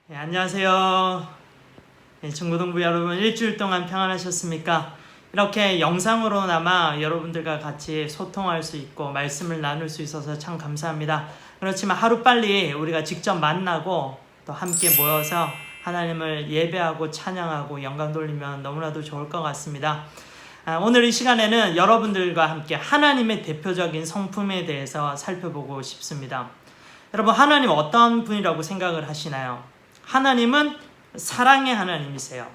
안녕하세요. 중고등부 여러분, 일주일 동안 평안하셨습니까? 이렇게 영상으로나마 여러분들과 같이 소통할 수 있고 말씀을 나눌 수 있어서 참 감사합니다. 그렇지만 하루빨리 우리가 직접 만나고 또 함께 모여서 하나님을 예배하고 찬양하고 영광 돌리면 너무나도 좋을 것 같습니다. 오늘 이 시간에는 여러분들과 함께 하나님의 대표적인 성품에 대해서 살펴보고 싶습니다. 여러분, 하나님 어떤 분이라고 생각을 하시나요? 하나님은 사랑의 하나님이세요.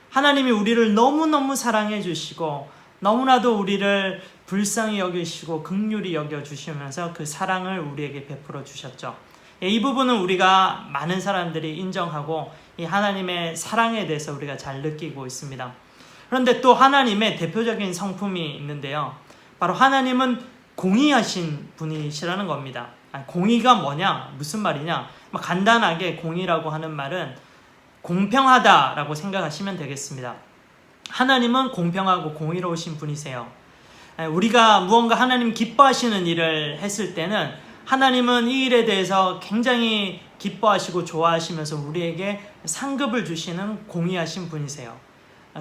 하나님이 우리를 너무너무 사랑해 주시고 너무나도 우리를 불쌍히 여기시고 긍휼히 여겨주시면서 그 사랑을 우리에게 베풀어 주셨죠. 이 부분은 우리가 많은 사람들이 인정하고 이 하나님의 사랑에 대해서 우리가 잘 느끼고 있습니다. 그런데 또 하나님의 대표적인 성품이 있는데요. 바로 하나님은 공의하신 분이시라는 겁니다. 공의가 뭐냐? 무슨 말이냐? 간단하게 공의라고 하는 말은 공평하다라고 생각하시면 되겠습니다. 하나님은 공평하고 공의로우신 분이세요. 우리가 무언가 하나님 기뻐하시는 일을 했을 때는 하나님은 이 일에 대해서 굉장히 기뻐하시고 좋아하시면서 우리에게 상급을 주시는 공의하신 분이세요.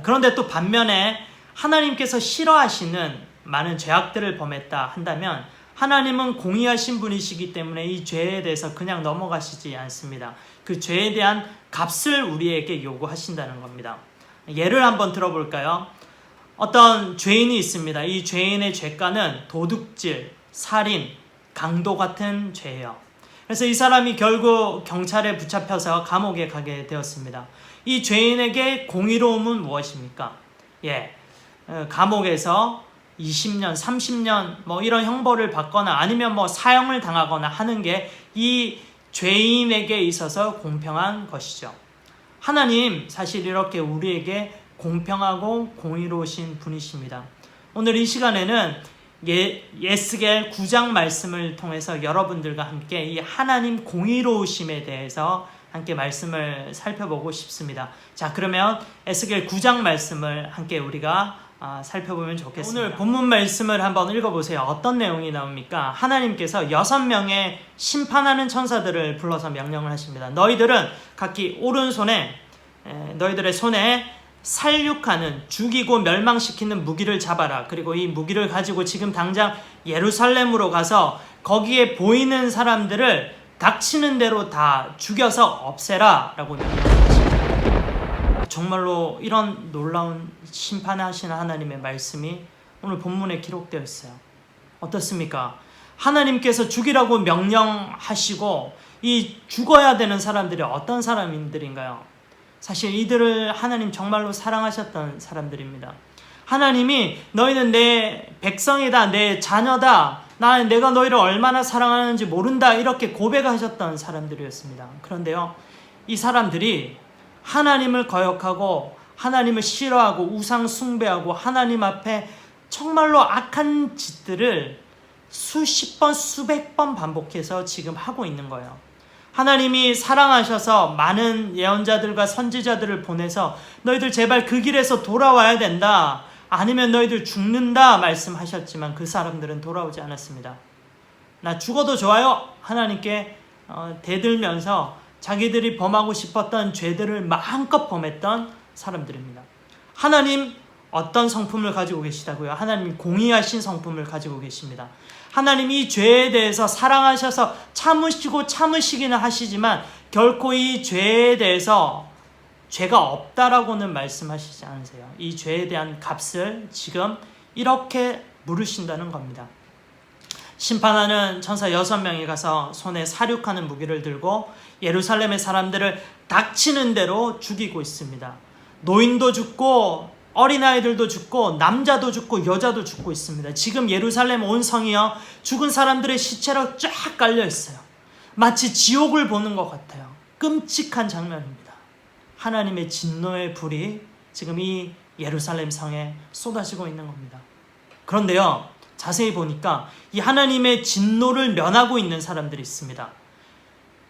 그런데 또 반면에 하나님께서 싫어하시는 많은 죄악들을 범했다 한다면 하나님은 공의하신 분이시기 때문에 이 죄에 대해서 그냥 넘어가시지 않습니다. 그 죄에 대한 값을 우리에게 요구하신다는 겁니다. 예를 한번 들어볼까요? 어떤 죄인이 있습니다. 이 죄인의 죄가는 도둑질, 살인, 강도 같은 죄예요. 그래서 이 사람이 결국 경찰에 붙잡혀서 감옥에 가게 되었습니다. 이 죄인에게 공의로움은 무엇입니까? 감옥에서 20년, 30년 이런 형벌을 받거나 아니면 사형을 당하거나 하는 게 이 죄인에게 있어서 공평한 것이죠. 하나님 사실 이렇게 우리에게 공평하고 공의로우신 분이십니다. 오늘 이 시간에는 에스겔 9장 말씀을 통해서 여러분들과 함께 이 하나님 공의로우심에 대해서 함께 말씀을 살펴보고 싶습니다. 자, 그러면 에스겔 9장 말씀을 함께 우리가 살펴보면 좋겠습니다. 오늘 본문 말씀을 한번 읽어보세요. 어떤 내용이 나옵니까? 하나님께서 6명의 심판하는 천사들을 불러서 명령을 하십니다. 너희들은 각기 오른손에 너희들의 손에 살육하는, 죽이고 멸망시키는 무기를 잡아라. 그리고 이 무기를 가지고 지금 당장 예루살렘으로 가서 거기에 보이는 사람들을 닥치는 대로 다 죽여서 없애라 라고 명령하십니다. 정말로 이런 놀라운 심판하시는 하나님의 말씀이 오늘 본문에 기록되어 있어요. 어떻습니까? 하나님께서 죽이라고 명령하시고 이 죽어야 되는 사람들이 어떤 사람들인가요? 사실 이들을 하나님 정말로 사랑하셨던 사람들입니다. 하나님이 너희는 내 백성이다, 내 자녀다, 내가 너희를 얼마나 사랑하는지 모른다, 이렇게 고백하셨던 사람들이었습니다. 그런데요, 이 사람들이 하나님을 거역하고 하나님을 싫어하고 우상 숭배하고 하나님 앞에 정말로 악한 짓들을 수십 번, 수백 번 반복해서 지금 하고 있는 거예요. 하나님이 사랑하셔서 많은 예언자들과 선지자들을 보내서 너희들 제발 그 길에서 돌아와야 된다, 아니면 너희들 죽는다 말씀하셨지만 그 사람들은 돌아오지 않았습니다. 나 죽어도 좋아요 하나님께 대들면서 자기들이 범하고 싶었던 죄들을 마음껏 범했던 사람들입니다. 하나님 어떤 성품을 가지고 계시다고요? 하나님 공의하신 성품을 가지고 계십니다. 하나님 이 죄에 대해서 사랑하셔서 참으시기는 하시지만 결코 이 죄에 대해서 죄가 없다라고는 말씀하시지 않으세요. 이 죄에 대한 값을 지금 이렇게 물으신다는 겁니다. 심판하는 천사 6명이 가서 손에 사륙하는 무기를 들고 예루살렘의 사람들을 닥치는 대로 죽이고 있습니다. 노인도 죽고 어린아이들도 죽고 남자도 죽고 여자도 죽고 있습니다. 지금 예루살렘 온 성이요, 죽은 사람들의 시체로 쫙 깔려 있어요. 마치 지옥을 보는 것 같아요. 끔찍한 장면입니다. 하나님의 진노의 불이 지금 이 예루살렘 성에 쏟아지고 있는 겁니다. 그런데요, 자세히 보니까 이 하나님의 진노를 면하고 있는 사람들이 있습니다.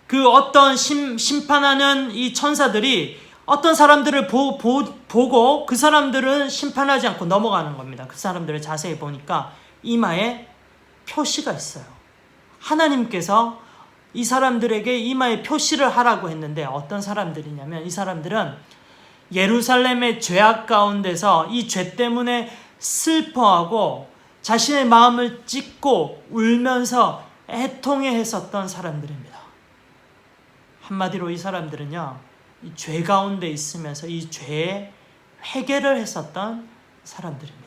그 어떤 심판하는 이 천사들이 어떤 사람들을 보고 그 사람들은 심판하지 않고 넘어가는 겁니다. 그 사람들을 자세히 보니까 이마에 표시가 있어요. 하나님께서 이 사람들에게 이마에 표시를 하라고 했는데 어떤 사람들이냐면 이 사람들은 예루살렘의 죄악 가운데서 이 죄 때문에 슬퍼하고 자신의 마음을 찢고 울면서 애통해 했었던 사람들입니다. 한마디로 이 사람들은요, 이 죄 가운데 있으면서 이 죄에 회개를 했었던 사람들입니다.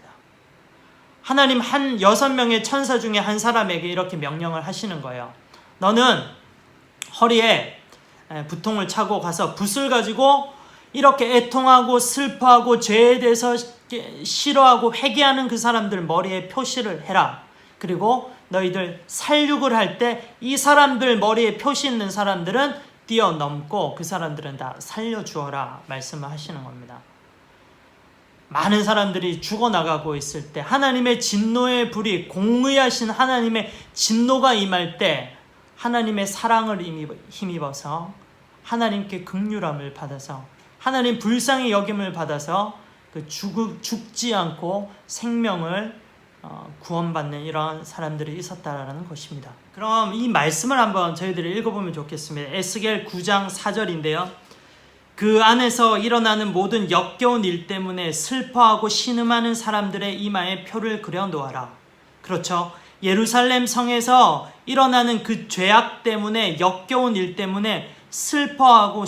하나님 한 6명의 천사 중에 한 사람에게 이렇게 명령을 하시는 거예요. 너는 허리에 부통을 차고 가서 붓을 가지고 이렇게 애통하고 슬퍼하고 죄에 대해서 싫어하고 회개하는 그 사람들 머리에 표시를 해라. 그리고 너희들 살육을 할 때 이 사람들 머리에 표시 있는 사람들은 뛰어넘고 그 사람들은 다 살려주어라 말씀을 하시는 겁니다. 많은 사람들이 죽어나가고 있을 때 하나님의 진노의 불이 공의하신 하나님의 진노가 임할 때 하나님의 사랑을 힘입어서 하나님께 긍휼함을 받아서 하나님 불쌍히 여김을 받아서 그 죽지 않고 생명을 구원받는 이런 사람들이 있었다라는 것입니다. 그럼 이 말씀을 한번 저희들이 읽어보면 좋겠습니다. 에스겔 9장 4절인데요. 그 안에서 일어나는 모든 역겨운 일 때문에 슬퍼하고 신음하는 사람들의 이마에 표를 그려 놓아라. 그렇죠. 예루살렘 성에서 일어나는 그 죄악 때문에 역겨운 일 때문에 슬퍼하고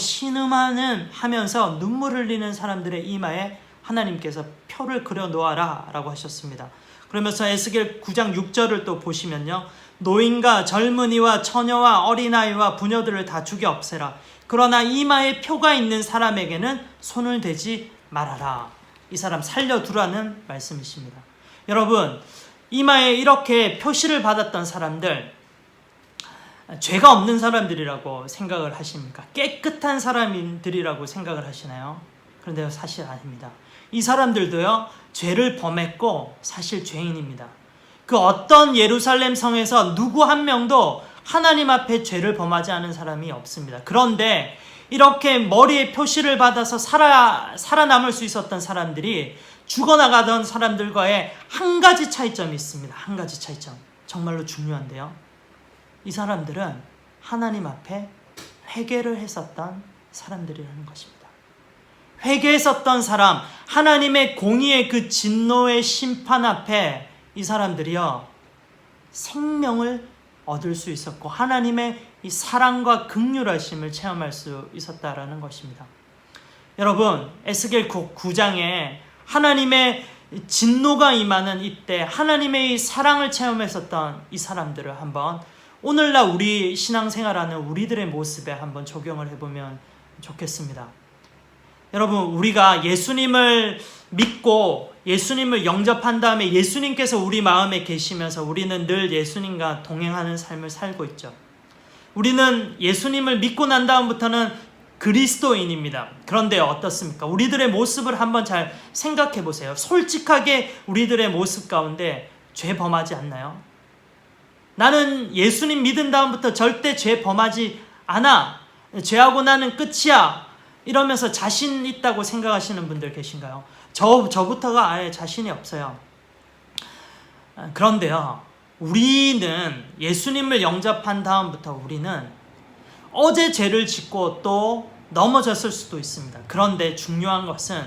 하면서 눈물 흘리는 사람들의 이마에 하나님께서 표를 그려 놓아라 라고 하셨습니다. 그러면서 에스겔 9장 6절을 또 보시면요. 노인과 젊은이와 처녀와 어린아이와 부녀들을 다 죽여 없애라. 그러나 이마에 표가 있는 사람에게는 손을 대지 말아라. 이 사람 살려두라는 말씀이십니다. 여러분, 이마에 이렇게 표시를 받았던 사람들, 죄가 없는 사람들이라고 생각을 하십니까? 깨끗한 사람들이라고 생각을 하시나요? 그런데 사실 아닙니다. 이 사람들도요, 죄를 범했고 사실 죄인입니다. 그 어떤 예루살렘 성에서 누구 한 명도 하나님 앞에 죄를 범하지 않은 사람이 없습니다. 그런데 이렇게 머리에 표시를 받아서 살아남을 수 있었던 사람들이 죽어나가던 사람들과의 한 가지 차이점이 있습니다. 한 가지 차이점. 정말로 중요한데요. 이 사람들은 하나님 앞에 회개를 했었던 사람들이라는 것입니다. 회개했었던 사람, 하나님의 공의의 그 진노의 심판 앞에 이 사람들이요, 생명을 얻을 수 있었고 하나님의 이 사랑과 긍휼하심을 체험할 수 있었다라는 것입니다. 여러분, 에스겔 9장에 하나님의 진노가 임하는 이때 하나님의 이 사랑을 체험했었던 이 사람들을 한번 오늘날 우리 신앙생활하는 우리들의 모습에 한번 적용을 해보면 좋겠습니다. 여러분, 우리가 예수님을 믿고 예수님을 영접한 다음에 예수님께서 우리 마음에 계시면서 우리는 늘 예수님과 동행하는 삶을 살고 있죠. 우리는 예수님을 믿고 난 다음부터는 그리스도인입니다. 그런데 어떻습니까? 우리들의 모습을 한번 잘 생각해 보세요. 솔직하게 우리들의 모습 가운데 죄 범하지 않나요? 나는 예수님 믿은 다음부터 절대 죄 범하지 않아. 죄하고 나는 끝이야. 이러면서 자신 있다고 생각하시는 분들 계신가요? 저부터가 아예 자신이 없어요. 그런데요, 우리는 예수님을 영접한 다음부터 우리는 어제 죄를 짓고 또 넘어졌을 수도 있습니다. 그런데 중요한 것은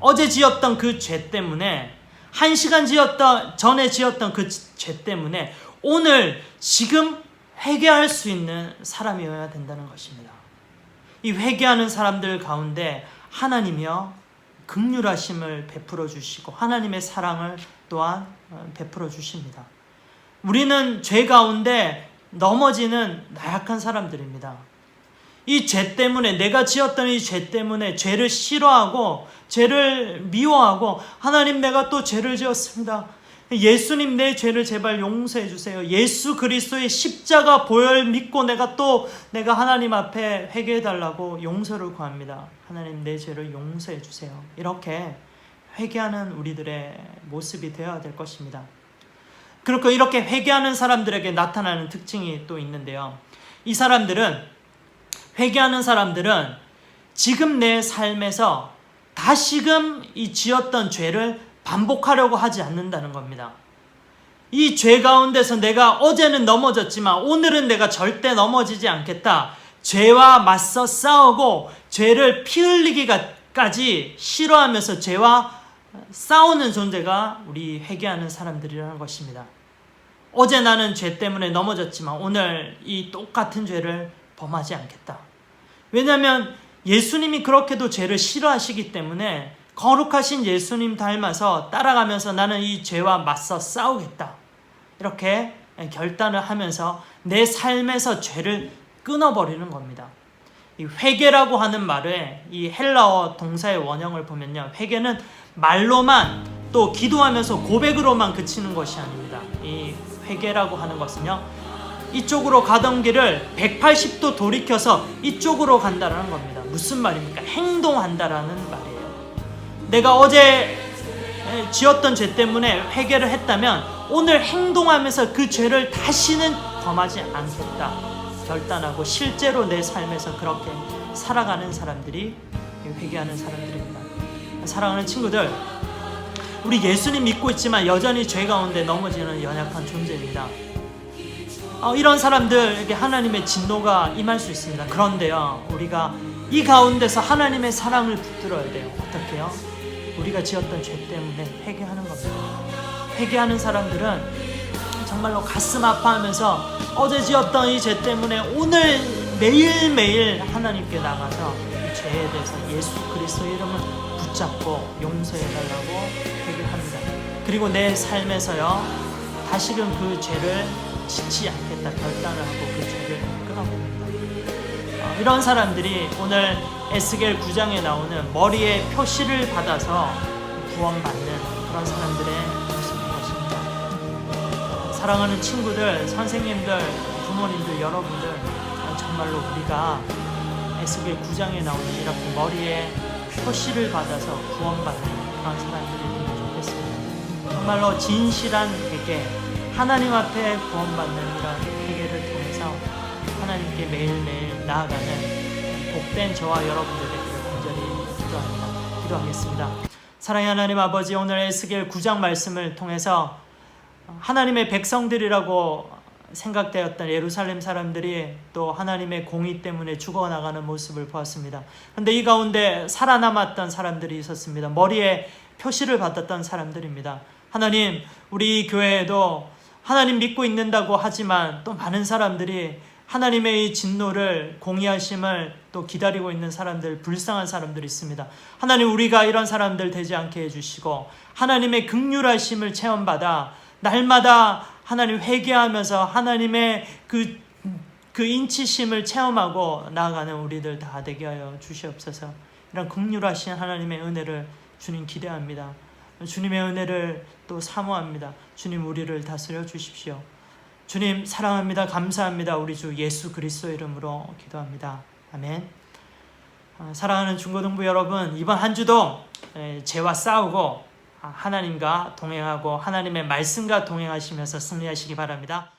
어제 지었던 그 죄 때문에 1시간 전에 지었던 그 죄 때문에 오늘 지금 회개할 수 있는 사람이어야 된다는 것입니다. 이 회개하는 사람들 가운데 하나님이요, 긍휼하심을 베풀어 주시고 하나님의 사랑을 또한 베풀어 주십니다. 우리는 죄 가운데 넘어지는 나약한 사람들입니다. 이 죄 때문에, 내가 지었던 이 죄 때문에 죄를 싫어하고 죄를 미워하고, 하나님 내가 또 죄를 지었습니다. 예수님 내 죄를 제발 용서해 주세요. 예수 그리스도의 십자가 보혈 믿고 내가 하나님 앞에 회개해 달라고 용서를 구합니다. 하나님 내 죄를 용서해 주세요. 이렇게 회개하는 우리들의 모습이 되어야 될 것입니다. 그렇고 이렇게 회개하는 사람들에게 나타나는 특징이 또 있는데요. 회개하는 사람들은 지금 내 삶에서 다시금 이 지었던 죄를 반복하려고 하지 않는다는 겁니다. 이 죄 가운데서 내가 어제는 넘어졌지만 오늘은 내가 절대 넘어지지 않겠다. 죄와 맞서 싸우고 죄를 피 흘리기까지 싫어하면서 죄와 싸우는 존재가 우리 회개하는 사람들이라는 것입니다. 어제 나는 죄 때문에 넘어졌지만 오늘 이 똑같은 죄를 범하지 않겠다. 왜냐하면 예수님이 그렇게도 죄를 싫어하시기 때문에 거룩하신 예수님 닮아서 따라가면서 나는 이 죄와 맞서 싸우겠다. 이렇게 결단을 하면서 내 삶에서 죄를 끊어버리는 겁니다. 이 회개라고 하는 말에 이 헬라어 동사의 원형을 보면요, 회개는 말로만 또 기도하면서 고백으로만 그치는 것이 아닙니다. 이 회개라고 하는 것은요, 이쪽으로 가던 길을 180도 돌이켜서 이쪽으로 간다라는 겁니다. 무슨 말입니까? 행동한다라는 말이에요. 내가 어제 지었던 죄 때문에 회개를 했다면 오늘 행동하면서 그 죄를 다시는 범하지 않겠다 결단하고 실제로 내 삶에서 그렇게 살아가는 사람들이 회개하는 사람들입니다. 사랑하는 친구들, 우리 예수님 믿고 있지만 여전히 죄 가운데 넘어지는 연약한 존재입니다. 이런 사람들에게 하나님의 진노가 임할 수 있습니다. 그런데요, 우리가 이 가운데서 하나님의 사랑을 붙들어야 돼요. 어떻게 해요? 우리가 지었던 죄 때문에 회개하는 겁니다. 회개하는 사람들은 정말로 가슴 아파하면서 어제 지었던 이 죄 때문에 오늘 매일매일 하나님께 나가서 이 죄에 대해서 예수 그리스도 이름을 붙잡고 용서해달라고 회개합니다. 그리고 내 삶에서요, 다시금 그 죄를 짓지 않겠다 결단을 하고 그 죄를 끊어봅니다. 이런 사람들이 오늘 에스겔 9장에 나오는 머리에 표시를 받아서 구원받는 그런 사람들의 모습인 것입니다. 사랑하는 친구들, 선생님들, 부모님들, 여러분들, 정말로 우리가 에스겔 9장에 나오는 이렇게 머리에 표시를 받아서 구원받는 그런 사람들이 되면 좋겠습니다. 정말로 진실한 회개, 하나님 앞에 구원받는 이런 회개를 통해서 하나님께 매일매일 나아가는 복된 저와 여러분들 되기를 간절히 기도하겠습니다. 사랑의 하나님 아버지, 오늘 에스겔 9장 말씀을 통해서 하나님의 백성들이라고 생각되었던 예루살렘 사람들이 또 하나님의 공의 때문에 죽어나가는 모습을 보았습니다. 그런데 이 가운데 살아남았던 사람들이 있었습니다. 머리에 표시를 받았던 사람들입니다. 하나님, 우리 교회에도 하나님 믿고 있는다고 하지만 또 많은 사람들이 하나님의 이 진노를 공의하심을 또 기다리고 있는 사람들, 불쌍한 사람들이 있습니다. 하나님, 우리가 이런 사람들 되지 않게 해주시고 하나님의 긍휼하심을 체험받아 날마다 하나님 회개하면서 하나님의 그 인치심을 체험하고 나아가는 우리들 다 되게 하여 주시옵소서. 이런 긍휼하신 하나님의 은혜를 주님 기대합니다. 주님의 은혜를 또 사모합니다. 주님, 우리를 다스려 주십시오. 주님 사랑합니다. 감사합니다. 우리 주 예수 그리스도 이름으로 기도합니다. 아멘. 사랑하는 중고등부 여러분, 이번 한 주도 죄와 싸우고 하나님과 동행하고 하나님의 말씀과 동행하시면서 승리하시기 바랍니다.